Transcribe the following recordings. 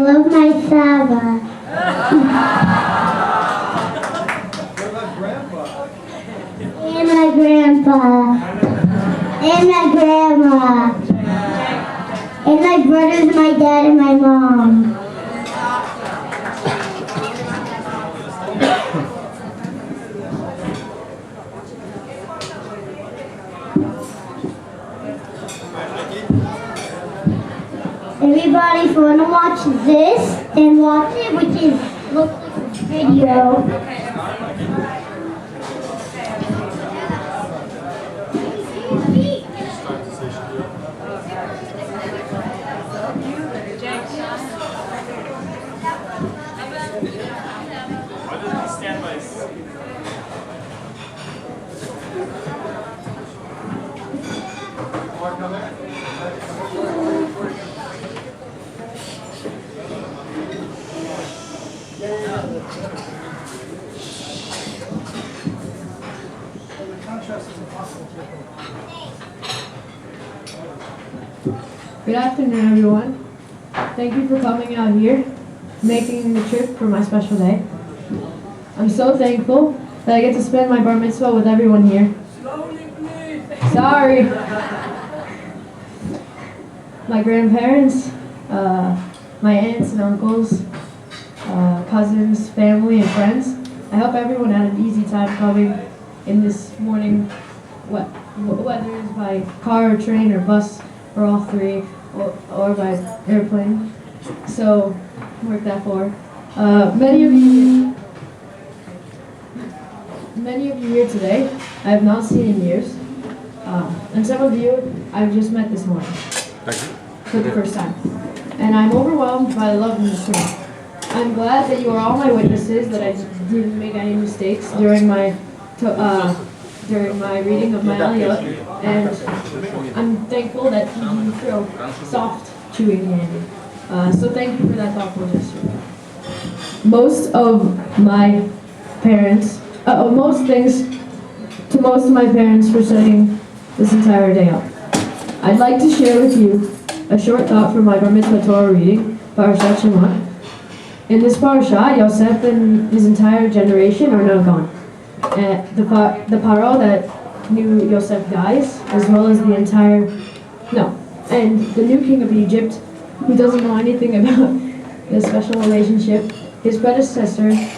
love my Saba. And my grandpa. And my grandma. And my brothers, my dad, and my mom. Everybody, if you want to watch this, then watch it, which is looks like a video. Good afternoon, everyone. Thank you for coming out here, making the trip for my special day. I'm so thankful that I get to spend my bar mitzvah with everyone here. Sorry. My grandparents, my aunts and uncles, cousins, family, and friends. I hope everyone had an easy time coming in this morning, whether it's by car or train or bus or all three, or by airplane. So, work that for. Many of you here today I have not seen in years, and some of you I've just met this morning for the first time. And I'm overwhelmed by the love in this room. I'm glad that you are all my witnesses, that I didn't make any mistakes during my reading of my Aliyot, and I'm thankful that you feel soft chewing candy. So thank you for that thoughtful gesture. Most of my parents, most thanks to most of my parents for setting this entire day up. I'd like to share with you a short thought from my Bar Mitzvah Torah reading, Parashat Shemot. In this parasha, Yosef and his entire generation are now gone. The Paro that knew Yosef dies, as well as the entire, and the new king of Egypt, who doesn't know anything about the special relationship his predecessor had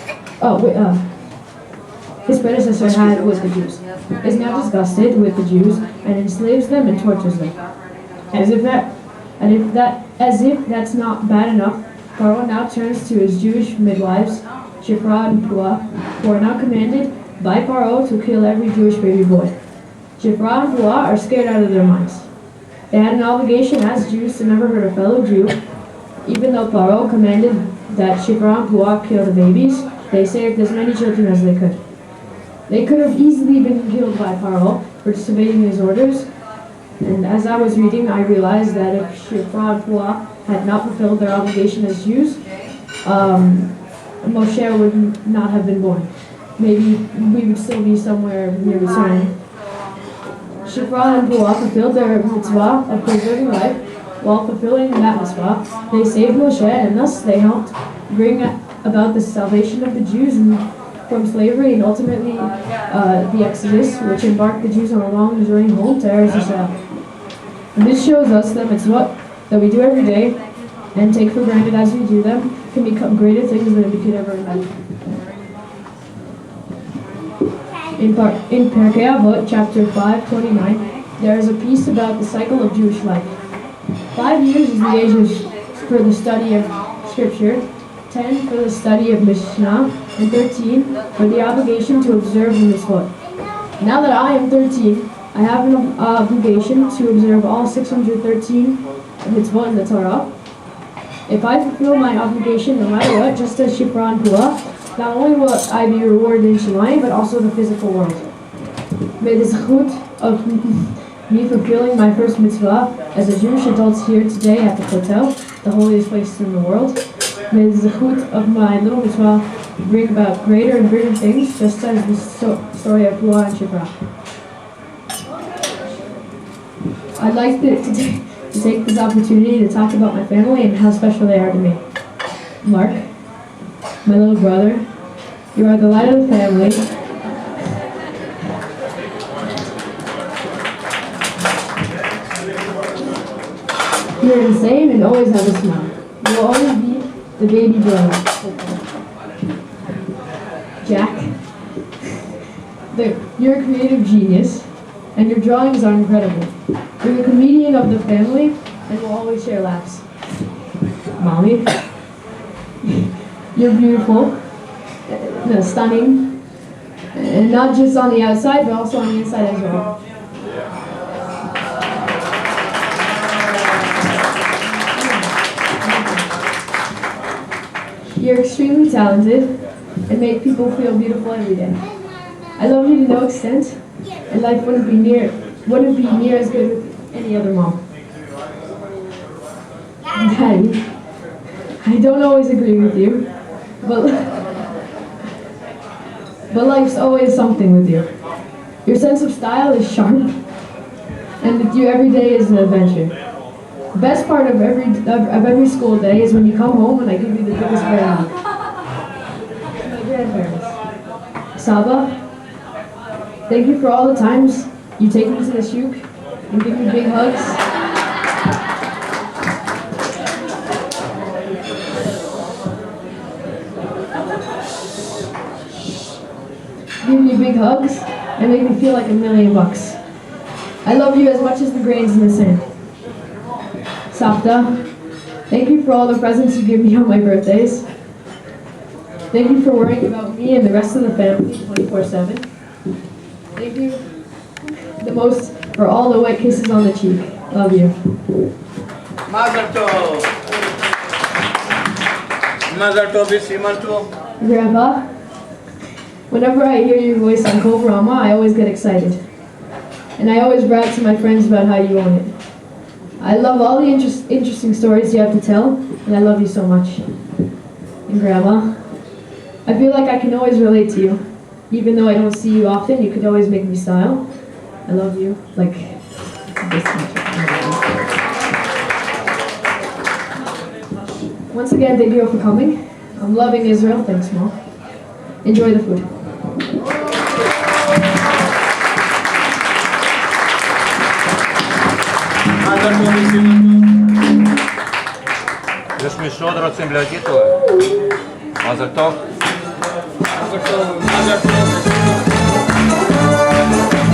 with the Jews, is now disgusted with the Jews and enslaves them and tortures them. As if that's not bad enough, Paro now turns to his Jewish midwives, Shifra and Pua, who are now commanded by Paro to kill every Jewish baby boy. Shifra and Pua are scared out of their minds. They had an obligation as Jews to never hurt a fellow Jew. Even though Paro commanded that Shifra and Pua kill the babies, they saved as many children as they could. They could have easily been killed by Paro for disobeying his orders, and as I was reading, I realized that if Shifra and Pua had not fulfilled their obligation as Jews, Moshe would not have been born. Maybe we would still be somewhere near Mitzrayim. Shifra and Pua fulfilled their mitzvah of preserving life. While fulfilling that mitzvah, they saved Moshe, and thus they helped bring about the salvation of the Jews from slavery and ultimately the Exodus, which embarked the Jews on a long journey home to Eretz Yisrael. And this shows us that mitzvot that we do every day and take for granted as we do them can become greater things than we could ever imagine. In Pirkei Avot, chapter 5:29, there is a piece about the cycle of Jewish life. 5 years is the age for the study of Scripture, 10 for the study of Mishnah, and 13 for the obligation to observe the mitzvot. Now that I am 13, I have an obligation to observe all 613 mitzvot in the Torah. If I fulfill my obligation no matter what, just as Shifra and Pua, not only will I be rewarded in Shemayim, but also the physical world. May the zechut of me fulfilling my first mitzvah as a Jewish adult here today at the Kotel, the holiest place in the world, may the zechut of my little mitzvah bring about greater and greater things, just as the story of Pua and Shifra. I'd like to take this opportunity to talk about my family and how special they are to me. Mark, my little brother, you are the light of the family. You're insane and always have a smile. You will always be the baby brother. Jack, you're a creative genius, and your drawings are incredible. You're the comedian of the family, and will always share laughs. Mommy, you're beautiful, stunning, and not just on the outside, but also on the inside as well. You're extremely talented and make people feel beautiful every day. I love you to no extent, and life wouldn't be near as good with any other mom. Daddy, I don't always agree with you, but life's always something with you. Your sense of style is sharp, and with you every day is an adventure. The best part of every school day is when you come home and I give you the biggest present. My grandparents. Saba, thank you for all the times you take me to the shuk and give me big hugs. Give me big hugs and make me feel like $1,000,000. I love you as much as the grains in the sand. Sapta, thank you for all the presents you give me on my birthdays. Thank you for worrying about me and the rest of the family 24/7. Thank you the most for all the wet kisses on the cheek. Love you. Mazel tov. Mazel tov, Simanto. Grandpa, whenever I hear your voice on Kol Rama, I always get excited. And I always brag to my friends about how you own it. I love all the interesting stories you have to tell, and I love you so much. And Grandma, I feel like I can always relate to you. Even though I don't see you often, you could always make me smile. I love you like this much. Once again, thank you all for coming. I'm loving Israel. Thanks, Mom. Enjoy the food. יש מישהו עוד רוצים להגיד לו? מזל טוב. מזל טוב. מזל טוב.